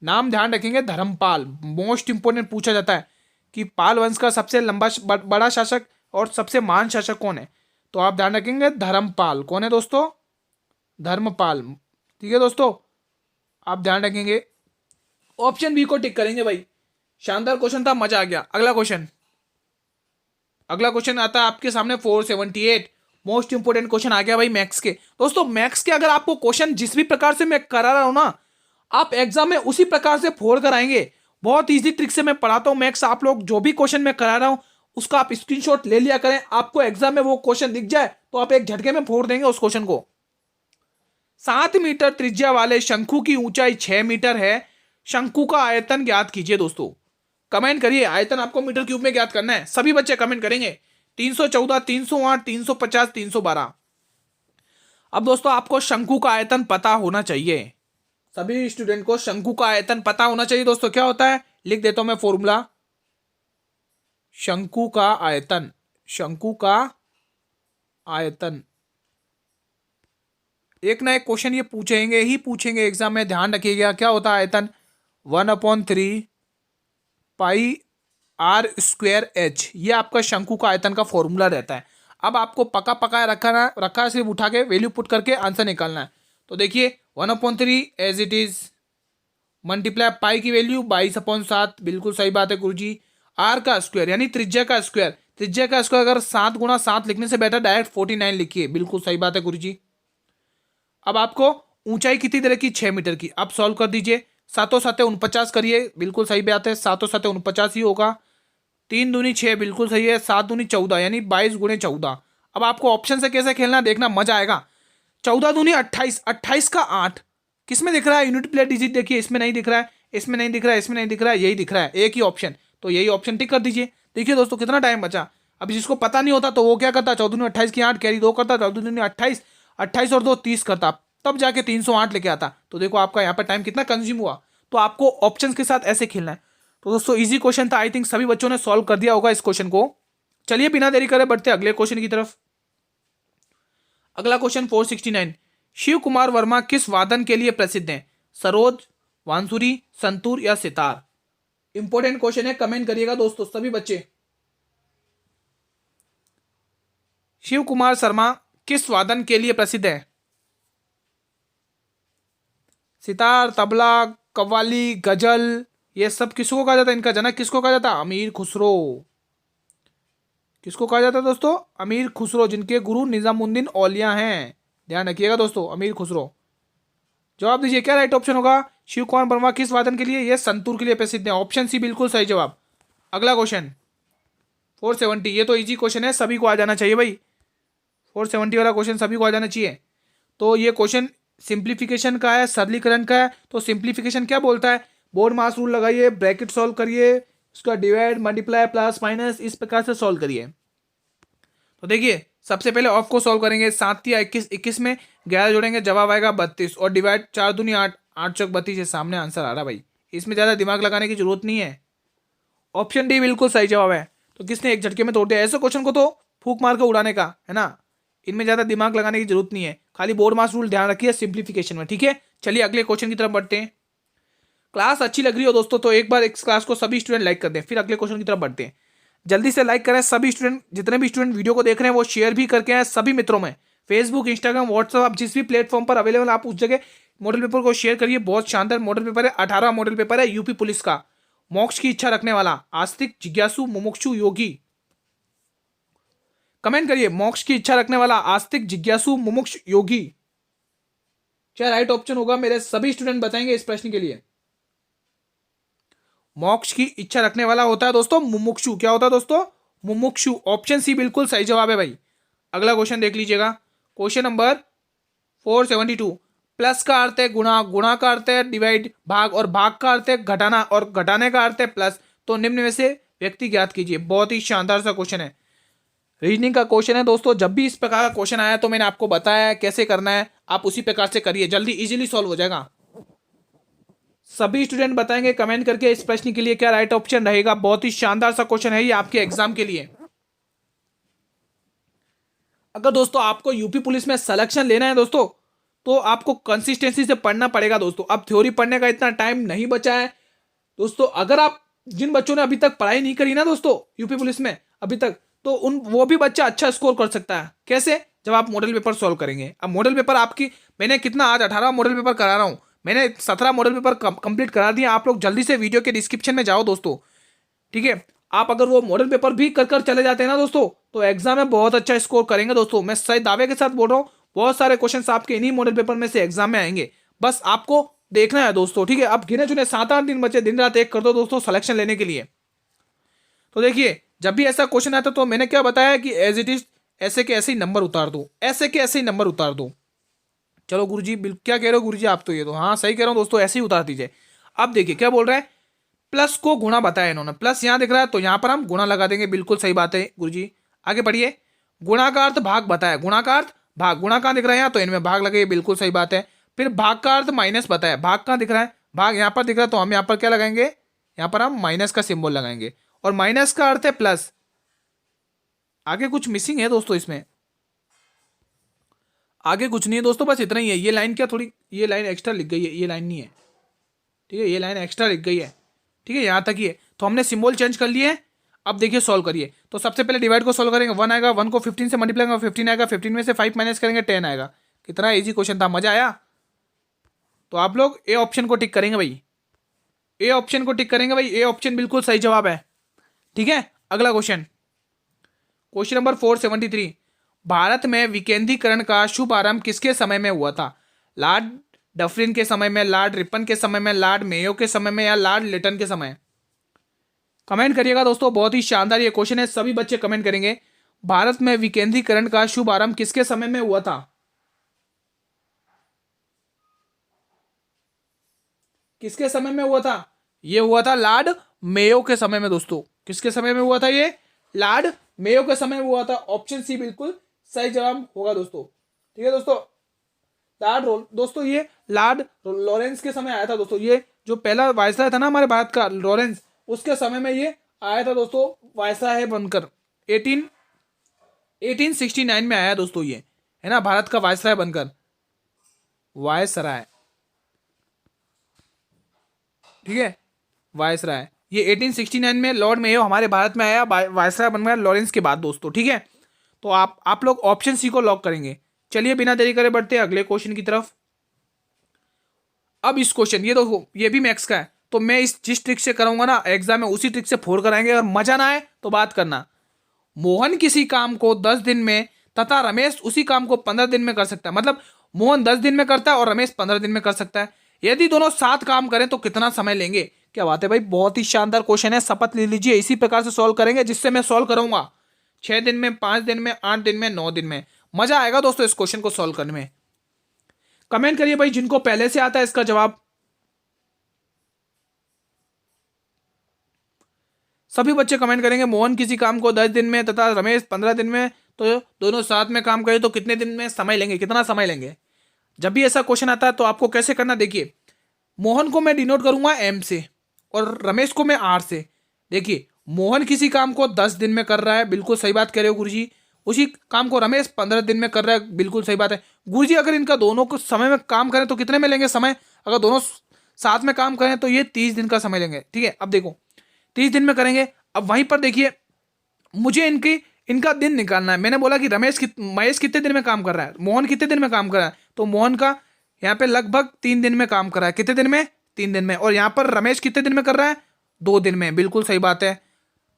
[SPEAKER 1] नाम ध्यान रखेंगे, धर्मपाल। मोस्ट इंपोर्टेंट पूछा जाता है कि पाल वंश का सबसे लंबा बड़ा शासक और सबसे महान शासक कौन है? तो आप ध्यान रखेंगे, धर्मपाल। कौन है दोस्तों? धर्मपाल। ठीक है दोस्तों, आप ध्यान रखेंगे। ऑप्शन बी को टिक करेंगे भाई। शानदार क्वेश्चन था, मजा आ गया। अगला क्वेश्चन आता है आपके सामने 478। मोस्ट इंपोर्टेंट क्वेश्चन आ गया भाई मैथ्स के। दोस्तों मैथ्स के अगर आपको क्वेश्चन जिस भी प्रकार से मैं करा रहा हूं ना, आप एग्जाम में उसी प्रकार से फोड़ कर आएंगे। बहुत इजी ट्रिक से मैं पढ़ाता हूं मैथ्स। आप लोग जो भी क्वेश्चन मैं करा रहा हूं उसका आप स्क्रीनशॉट ले लिया करें। आपको एग्जाम में वो क्वेश्चन दिख जाए तो आप एक झटके में फोड़ देंगे उस क्वेश्चन को। 7 मीटर त्रिज्या वाले शंकु की ऊंचाई 6 मीटर है। शंकु का आयतन ज्ञात कीजिए दोस्तों। कमेंट करिए, आयतन आपको मीटर क्यूब में ज्ञात करना है। सभी बच्चे कमेंट करेंगे। 314, 308, 350, 312। अब दोस्तों आपको शंकु का आयतन पता होना चाहिए। सभी स्टूडेंट को शंकु का आयतन पता होना चाहिए दोस्तों। क्या होता है, लिख देता हूं मैं फॉर्मूला। शंकु का आयतन, शंकु का आयतन, एक ना एक क्वेश्चन ये पूछेंगे एग्जाम में, ध्यान रखिएगा। क्या होता है आयतन? 1/3 पाई आर स्क्वायर एच। ये आपका शंकु का आयतन का फॉर्मूला रहता है। अब आपको पका रखा सिर्फ उठा के वैल्यू पुट करके आंसर निकालना है। तो देखिए 1/3 as it is, multiply pi की वैल्यू 22/7। बिल्कुल सही बात है गुरुजी। आर का स्क्वायर यानी त्रिज्या का स्क्वायर, त्रिज्या का स्क्वायर अगर 7 × 7 लिखने से बेटर डायरेक्ट 49 लिखिए। बिल्कुल सही बात है गुरुजी। अब आपको ऊंचाई कितनी तरह की, 6 मीटर की। अब सॉल्व कर दीजिए। 7 7 49 करिए, बिल्कुल सही बात है, 7 7 49 ही होगा। 3 दूनी 6, बिल्कुल सही है। 7 दूनी 14 यानी 22 × 14। अब आपको ऑप्शन से कैसे खेलना देखना, मजा आएगा। 14 दूनी 28, 28 का 8 किस में दिख रहा है, यूनिट प्लेस डिजिट देखिए, इसमें नहीं दिख रहा है, इसमें नहीं दिख रहा है, इसमें नहीं दिख रहा है, यही दिख रहा है, एक ही ऑप्शन, तो यही ऑप्शन टिक कर दीजिए। देखिए दोस्तों कितना टाइम बचा। अब जिसको पता नहीं होता तो वो क्या करता, 14 दूनी 28 की 8 कैरी 2 करता, 14 दूनी 28, 28 और 2 30 करता, तब जाके 308 लेके आता। तो देखो आपका यहाँ पर टाइम कितना कंज्यूम हुआ। तो आपको ऑप्शन के साथ ऐसे खेलना है। तो दोस्तों इजी क्वेश्चन था, आई थिंक सभी बच्चों ने सॉल्व कर दिया होगा इस क्वेश्चन को। चलिए बिना देरी करे बढ़ते अगले क्वेश्चन की तरफ। अगला क्वेश्चन 469, शिव कुमार वर्मा किस वादन के लिए प्रसिद्ध हैं, सरोद, बांसुरी, संतूर या सितार। इंपॉर्टेंट क्वेश्चन है, कमेंट करिएगा दोस्तों सभी बच्चे। शिव कुमार शर्मा किस वादन के लिए प्रसिद्ध है, सितार, तबला, कव्वाली, गजल, ये सब किसको कहा जाता है, इनका जनक किसको कहा जाता है, अमीर खुसरो। किसको कहा जाता है दोस्तों, अमीर खुसरो, जिनके गुरु निजामुद्दीन औलिया हैं। ध्यान रखिएगा दोस्तों, अमीर खुसरो। जवाब दीजिए क्या राइट ऑप्शन होगा। शिव कुमार वर्मा किस वादन के लिए, यह संतूर के लिए प्रसिद्ध है। ऑप्शन सी बिल्कुल सही जवाब। अगला क्वेश्चन 470, ये तो इजी क्वेश्चन है, सभी को आ जाना चाहिए भाई। 470 वाला क्वेश्चन सभी को आ जाना चाहिए। तो ये क्वेश्चन सिंप्लीफिकेशन का है, सरलीकरण का है। तो सिंप्लीफिकेशन क्या बोलता है, बोर्ड मास रूल लगाइए, ब्रैकेट सॉल्व करिए, उसका डिवाइड, मल्टीप्लाई, प्लस माइनस, इस प्रकार से सॉल्व करिए। तो देखिए सबसे पहले ऑफ को सॉल्व करेंगे, 7 या 21, 21 में 11 जोड़ेंगे, जवाब आएगा 32, और डिवाइड 4 दूनी 8, 8 चौक 32 है, सामने आंसर आ रहा भाई। इसमें ज़्यादा दिमाग लगाने की जरूरत नहीं है। ऑप्शन डी बिल्कुल सही जवाब है। तो किसने एक झटके में तोड़ दिया, ऐसे क्वेश्चन को तो फूक मार के उड़ाने का है ना, इनमें ज़्यादा दिमाग लगाने की जरूरत नहीं है, खाली बोर्ड मास रूल ध्यान रखिए सिंप्लीफिकेशन में, ठीक है। चलिए अगले क्वेश्चन की तरफ बढ़ते हैं। क्लास अच्छी लग रही हो दोस्तों तो एक बार इस क्लास को सभी स्टूडेंट लाइक कर दें, फिर अगले क्वेश्चन की तरफ बढ़ते हैं। जल्दी से लाइक करें सभी स्टूडेंट, जितने भी स्टूडेंट वीडियो को देख रहे हैं वो शेयर भी करके आए सभी मित्रों में, फेसबुक, इंस्टाग्राम, व्हाट्सएप, आप जिस भी प्लेटफॉर्म पर अवेलेबल आप उस जगह मॉडल पेपर को शेयर करिए। बहुत शानदार मॉडल पेपर है, 18 मॉडल पेपर है यूपी पुलिस का। मोक्ष की इच्छा रखने वाला, आस्तिक, जिज्ञासु, मुमुक्षु, योगी। कमेंट करिए, मोक्ष की इच्छा रखने वाला, आस्तिक, जिज्ञासु, मुमुक्ष, योगी। क्या राइट ऑप्शन होगा, मेरे सभी स्टूडेंट बताएंगे इस प्रश्न के लिए। मोक्ष की इच्छा रखने वाला होता है दोस्तों मुमुक्षु। क्या होता है दोस्तों, मुमुक्षु। ऑप्शन सी बिल्कुल सही जवाब है भाई। अगला क्वेश्चन देख लीजिएगा, क्वेश्चन नंबर 472। प्लस का अर्थ है गुणा, गुणा का अर्थ है डिवाइड, भाग, और भाग का अर्थ है घटाना, और घटाने का अर्थ है प्लस। तो निम्न में से व्यक्ति ज्ञात कीजिए। बहुत ही शानदार सा क्वेश्चन है, रीजनिंग का क्वेश्चन है दोस्तों। जब भी इस प्रकार का क्वेश्चन आया तो मैंने आपको बताया है कैसे करना है, आप उसी प्रकार से करिए, जल्दी इजीली सॉल्व हो जाएगा। सभी स्टूडेंट बताएंगे कमेंट करके इस प्रश्न के लिए क्या राइट ऑप्शन रहेगा। बहुत ही शानदार सा क्वेश्चन है ये आपके एग्जाम के लिए। अगर दोस्तों आपको यूपी पुलिस में सिलेक्शन लेना है दोस्तों तो आपको कंसिस्टेंसी से पढ़ना पड़ेगा दोस्तों। अब थ्योरी पढ़ने का इतना टाइम नहीं बचा है दोस्तों। अगर आप जिन बच्चों ने अभी तक पढ़ाई नहीं करी ना दोस्तों यूपी पुलिस में अभी तक, तो वो भी बच्चा अच्छा स्कोर कर सकता है। कैसे, जब आप मॉडल पेपर सॉल्व करेंगे। अब मॉडल पेपर आपकी, मैंने कितना आज 18 मॉडल पेपर करा रहा हूं, मैंने 17 मॉडल पेपर कंप्लीट करा दिया। आप लोग जल्दी से वीडियो के डिस्क्रिप्शन में जाओ दोस्तों, ठीक है। आप अगर वो मॉडल पेपर भी कर चले जाते हैं ना दोस्तों तो एग्जाम में बहुत अच्छा स्कोर करेंगे दोस्तों। मैं सही दावे के साथ बोल रहा हूँ, बहुत सारे क्वेश्चंस आपके इन्हीं मॉडल पेपर में से एग्जाम में आएंगे। बस आपको देखना है दोस्तों, ठीक है। अब गिने चुने 7-8 दिन बचे, दिन रात एक कर दो दोस्तों सिलेक्शन लेने के लिए। तो देखिए जब भी ऐसा क्वेश्चन आता तो मैंने क्या बताया कि एज इट इज ऐसे के ऐसे ही नंबर उतार दो, ऐसे के ऐसे ही नंबर उतार दो। चलो गुरुजी क्या कह रहे हो गुरुजी आप, तो ये तो हाँ सही कह रहा हूँ दोस्तों, ऐसे ही उतार दीजिए। अब देखिए क्या बोल रहे हैं, प्लस को गुणा बताया इन्होंने, प्लस यहाँ दिख रहा है तो यहाँ पर हम गुणा लगा देंगे, बिल्कुल सही बात है गुरुजी। आगे बढ़िए, गुणा का अर्थ भाग बताया, गुणा का अर्थ भाग, गुणा कहाँ दिख रहा है यहाँ, तो इनमें भाग लगे, बिल्कुल सही बात है। फिर भाग का अर्थ माइनस बताया, भाग कहाँ दिख रहा है, भाग यहाँ पर दिख रहा है, तो हम यहाँ पर क्या लगाएंगे, यहाँ पर हम माइनस का सिंबल लगाएंगे। और माइनस का अर्थ है प्लस। आगे कुछ मिसिंग है दोस्तों इसमें, आगे कुछ नहीं है दोस्तों, बस इतना ही है। ये लाइन क्या थोड़ी, ये लाइन एक्स्ट्रा लिख गई है, ये लाइन नहीं है, ठीक है, ये लाइन एक्स्ट्रा लिख गई है, ठीक है, यहाँ तक ही है। तो हमने सिंबल चेंज कर लिए। अब देखिए सॉल्व करिए। तो सबसे पहले डिवाइड को सॉल्व करेंगे, 1 आएगा, 1 को 15 से मल्टीप्लाई करेंगे, 15 आएगा, 15 में से 5 माइनस करेंगे, 10 आएगा। कितना इजी क्वेश्चन था, मजा आया। तो आप लोग ए ऑप्शन को टिक करेंगे भाई, ए ऑप्शन को टिक करेंगे भाई, ए ऑप्शन बिल्कुल सही जवाब है, ठीक है। अगला क्वेश्चन क्वेश्चन नंबर 473, भारत में विकेंद्रीकरण का शुभारंभ किसके समय में हुआ था? लॉर्ड डफरिन के समय में, लॉर्ड रिपन के समय में, लॉर्ड मेयो के समय में, या लॉर्ड लिटन के समय? कमेंट करिएगा दोस्तों, बहुत ही शानदार ये क्वेश्चन है, सभी बच्चे कमेंट करेंगे। भारत में विकेंद्रीकरण का शुभारंभ किसके समय में हुआ था? किसके समय में हुआ था? ये हुआ था लॉर्ड मेयो के समय में दोस्तों। किसके समय में हुआ था? ये लॉर्ड मेयो के समय में हुआ था। ऑप्शन सी बिल्कुल सही जवाब होगा दोस्तों। ठीक है दोस्तों, दोस्तों ये लॉर्ड लॉरेंस के समय आया था दोस्तों। ये जो पहला वायसराय था ना हमारे भारत का, लॉरेंस, उसके समय में ये आया था दोस्तों, वायसराय बनकर 1869 में आया दोस्तों, ये है ना, भारत का वायसराय बनकर, वायसराय, ठीक है, वायसराय। ये 1869 में लॉर्ड मेयो हमारे भारत में आया, वायसराय बन गया लॉरेंस के बाद दोस्तों। ठीक है, तो आप लोग ऑप्शन सी को लॉक करेंगे। चलिए बिना देरी करे बढ़ते हैं अगले क्वेश्चन की तरफ। अब इस क्वेश्चन, ये देखो ये भी मैथ्स का है, तो मैं जिस ट्रिक से कराऊंगा ना एग्जाम में, उसी ट्रिक से फोड़ कराएंगे। अगर मजा ना आए तो बात करना। मोहन किसी काम को 10 दिन में तथा रमेश उसी काम को 15 दिन में कर सकता है। मतलब मोहन 10 दिन में करता है और रमेश 15 दिन में कर सकता है। यदि दोनों साथ काम करें तो कितना समय लेंगे? क्या बात है भाई, बहुत ही शानदार क्वेश्चन है, शपथ ले लीजिए। इसी प्रकार से सॉल्व करेंगे जिससे मैं सॉल्व करूंगा 6 दिन में, 5 दिन में, 8 दिन में, 9 दिन में। मजा आएगा दोस्तों इस क्वेश्चन को सॉल्व करने में। कमेंट करिए भाई जिनको पहले से आता है इसका जवाब। सभी बच्चे कमेंट करेंगे मोहन किसी काम को 10 दिन में तथा रमेश 15 दिन में, तो दोनों साथ में काम करें तो कितने दिन में समय लेंगे, कितना समय लेंगे? जब भी ऐसा क्वेश्चन आता है तो आपको कैसे करना, देखिए मोहन को मैं डिनोट करूंगा एम से और रमेश को मैं आर से। देखिए मोहन किसी काम को 10 दिन में कर रहा है, बिल्कुल सही बात कह रहे हो गुरुजी। उसी काम को रमेश 15 दिन में कर रहा है, बिल्कुल सही बात है गुरुजी। अगर इनका दोनों को समय में काम करें तो कितने में लेंगे समय? अगर दोनों साथ में काम करें तो ये 30 दिन का समय लेंगे। ठीक है, अब देखो 30 दिन में करेंगे। अब वहीं पर देखिए मुझे इनका दिन निकालना है। मैंने बोला कि महेश कितने दिन में काम कर रहा है, मोहन कितने दिन में काम कर रहा है, तो मोहन का यहाँ पे लगभग 3 दिन में काम कर रहा है। कितने दिन में? 3 दिन में। और यहाँ पर रमेश कितने दिन में कर रहा है? 2 दिन में। बिल्कुल सही बात है।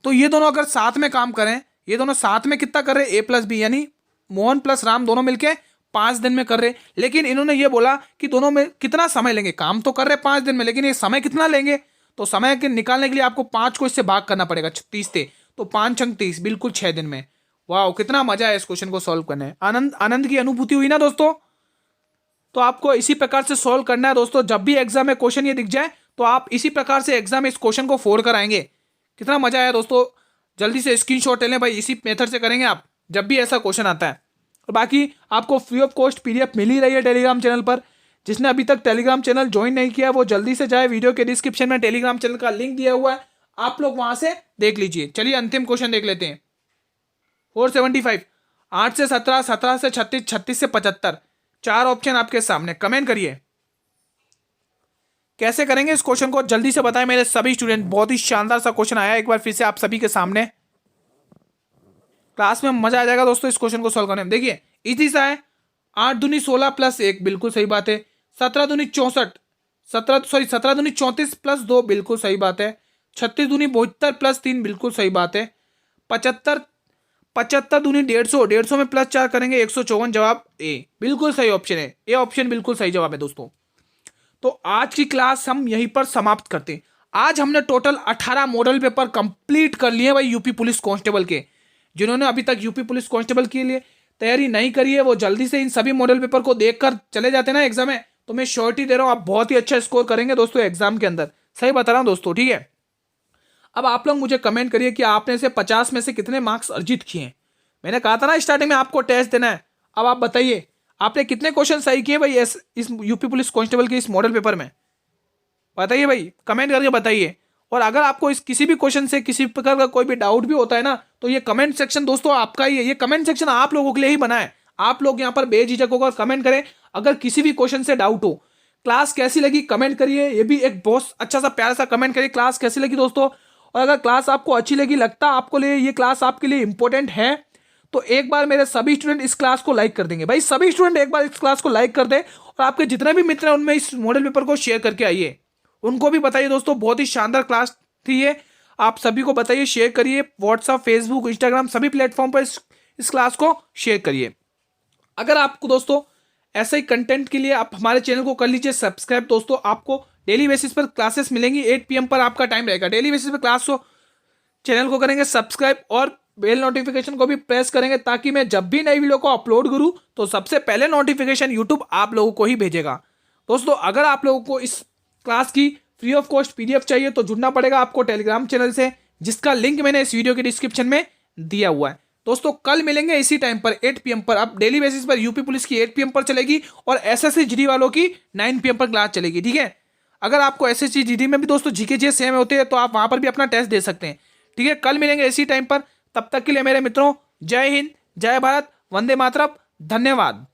[SPEAKER 1] तो ये दोनों अगर साथ में काम करें, ये दोनों साथ में कितना कर रहे हैं? ए प्लस बी, यानी मोहन प्लस राम दोनों मिलके 5 दिन में कर रहे। लेकिन इन्होंने ये बोला कि दोनों में कितना समय लेंगे। काम तो कर रहे 5 दिन में, लेकिन ये समय कितना लेंगे? तो समय के निकालने के लिए आपको 5 को इससे भाग करना पड़ेगा 30 से, तो 5 अंक 30, बिल्कुल 6 दिन में। वाह, कितना मजा है इस क्वेश्चन को सॉल्व करने। आनंद की अनुभूति हुई ना दोस्तों? तो आपको इसी प्रकार से सॉल्व करना है दोस्तों। जब भी एग्जाम में क्वेश्चन ये दिख जाए तो आप इसी प्रकार से एग्जाम में इस क्वेश्चन को फोड़ कर आएंगे। कितना मजा आया दोस्तों। जल्दी से स्क्रीनशॉट ले लें भाई, इसी मेथड से करेंगे आप जब भी ऐसा क्वेश्चन आता है। और बाकी आपको फ्री ऑफ कॉस्ट पीडीएफ मिल ही रही है टेलीग्राम चैनल पर। जिसने अभी तक टेलीग्राम चैनल ज्वाइन नहीं किया वो जल्दी से जाए, वीडियो के डिस्क्रिप्शन में टेलीग्राम चैनल का लिंक दिया हुआ है, आप लोग वहां से देख लीजिए। चलिए अंतिम क्वेश्चन देख लेते हैं। 475, 8 से 17, 17 से 36, 36 से 75, 4 ऑप्शन आपके सामने। कमेंट करिए कैसे करेंगे इस क्वेश्चन को, जल्दी से बताएं मेरे सभी स्टूडेंट। बहुत ही शानदार सा क्वेश्चन आया एक बार फिर से आप सभी के सामने। क्लास में मजा आ जाएगा दोस्तों इस क्वेश्चन को सॉल्व करने में। देखिए इजी सा है। 8 दूनी 16 प्लस 1, बिल्कुल सही बात है। 17 दूनी 64, 17 दूनी 34 प्लस 2, बिल्कुल सही बात है। 36 दूनी 72 प्लस 3, बिल्कुल सही बात है। 75 दूनी 150, 150 में प्लस 4 करेंगे 154, जवाब ए, बिल्कुल सही ऑप्शन है। ए ऑप्शन बिल्कुल सही जवाब है दोस्तों। तो आज की क्लास हम यहीं पर समाप्त करते हैं। आज हमने टोटल 18 मॉडल पेपर कंप्लीट कर लिए भाई यूपी पुलिस कांस्टेबल के। जिन्होंने अभी तक यूपी पुलिस कांस्टेबल के लिए तैयारी नहीं करी है वो जल्दी से इन सभी मॉडल पेपर को देखकर चले जाते ना एग्जाम में, तो मैं श्योरिटी दे रहा हूं आप बहुत ही अच्छा स्कोर करेंगे दोस्तों एग्जाम के अंदर। सही बता रहा हूं दोस्तों, ठीक है। अब आप लोग मुझे कमेंट करिए कि आपने से 50 में से कितने मार्क्स अर्जित किए। मैंने कहा था ना स्टार्टिंग में आपको टेस्ट देना है। अब आप बताइए आपने कितने क्वेश्चन सही किए भाई इस यूपी पुलिस कांस्टेबल के इस मॉडल पेपर में? बताइए भाई, कमेंट करके बताइए। और अगर आपको इस किसी भी क्वेश्चन से किसी प्रकार का कोई भी डाउट भी होता है ना, तो ये कमेंट सेक्शन दोस्तों आपका ही है। ये कमेंट सेक्शन आप लोगों के लिए ही बना है। आप लोग यहाँ पर बेझिझक होकर कमेंट करें। अगर किसी भी क्वेश्चन से डाउट हो, क्लास कैसी लगी कमेंट करिए। ये भी एक बहुत अच्छा सा प्यारा सा कमेंट करिए, क्लास कैसी लगी दोस्तों। और अगर क्लास आपको अच्छी लगी, लगता आपको लिए ये क्लास आपके लिए इंपॉर्टेंट है, तो एक बार मेरे सभी स्टूडेंट इस क्लास को लाइक कर देंगे भाई। सभी स्टूडेंट एक बार इस क्लास को लाइक कर दें और आपके जितने भी मित्र हैं उनमें इस मॉडल पेपर को शेयर करके आइए, उनको भी बताइए दोस्तों। बहुत ही शानदार क्लास थी ये। आप सभी को बताइए, शेयर करिए, व्हाट्सअप, फेसबुक, इंस्टाग्राम सभी प्लेटफॉर्म पर इस क्लास को शेयर करिए। अगर आपको दोस्तों ऐसे ही कंटेंट के लिए आप हमारे चैनल को कर लीजिए सब्सक्राइब। दोस्तों आपको डेली बेसिस पर क्लासेस मिलेंगी, 8 PM पर आपका टाइम रहेगा। डेली बेसिस पर क्लास को चैनल को करेंगे सब्सक्राइब और बेल नोटिफिकेशन को भी प्रेस करेंगे, ताकि मैं जब भी नई वीडियो को अपलोड करूं तो सबसे पहले नोटिफिकेशन यूट्यूब आप लोगों को ही भेजेगा। दोस्तों अगर आप लोगों को इस क्लास की फ्री ऑफ कॉस्ट PDF चाहिए तो जुड़ना पड़ेगा आपको टेलीग्राम चैनल से, जिसका लिंक मैंने इस वीडियो के डिस्क्रिप्शन में दिया हुआ है। दोस्तों कल मिलेंगे इसी टाइम पर 8 PM पर। अब डेली बेसिस पर यूपी पुलिस की 8 PM पर चलेगी और SSC GD वालों की 9 PM पर क्लास चलेगी, ठीक है। अगर आपको SSC GD में भी दोस्तों GK GS सेम होते हैं तो आप वहां पर भी अपना टेस्ट दे सकते हैं, ठीक है। कल मिलेंगे इसी टाइम पर, तब तक के लिए मेरे मित्रों जय हिंद, जय भारत, वंदे मातरम, धन्यवाद।